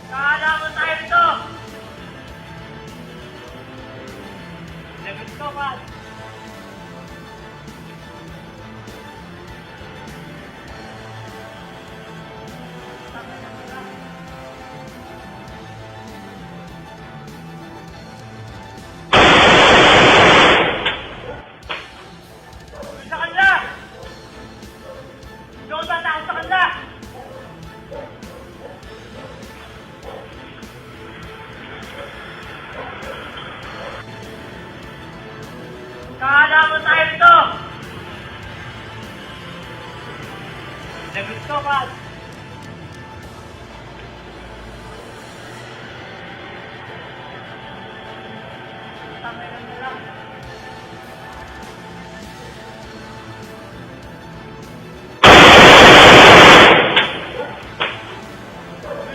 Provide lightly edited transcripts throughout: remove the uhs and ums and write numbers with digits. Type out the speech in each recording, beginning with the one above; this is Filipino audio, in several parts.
Kaalaman tayo nito! Lagot ko, Pat! Sa kanila! Doon tatawag sa kanila! Kaalaman tayo nito! Lagot ko, Pat! Tangay lang nila.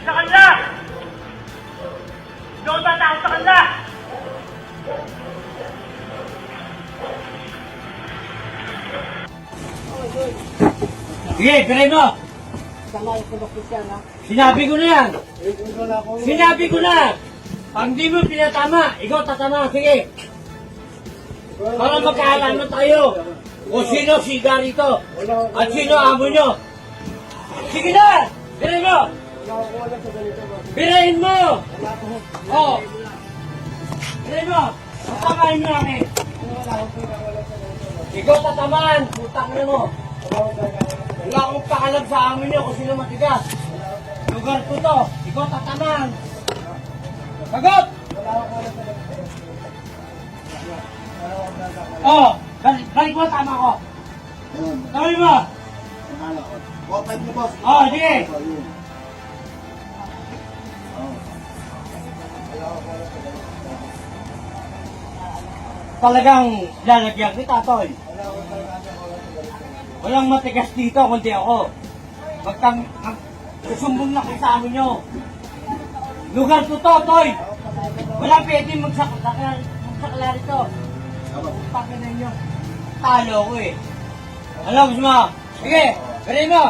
Sa kanila! Doon tatawag sa kanila! Sige, piray mo! Sinabi ko na yan! Sinabi ko na! Pag di mo pinatama, ikaw tatama. Sige! Para magkaalaman tayo kung sino siga rito at sino amo nyo. Sige na! Piray mo! Pirayin mo! Oo! Piray mo! Tatamahin mo namin! Ikaw tatamaan! Putang na mo! Wala akong pakalam sa amin nyo kung sino matigas. Lugar ko to. Ikaw tatamaan. Sagot! Oh, balik mo tama ko. Tawin mo. Oh, sige. Talagang lalagyan kita, Toy. Walang matigas dito, kundi ako. Susumbong na kayo sa amin nyo. Lugar ko to, Toy. Wala pwede magsakala rito. Pagkanan nyo. Talo ko eh. Alam gusto mo? Sige, galing mo.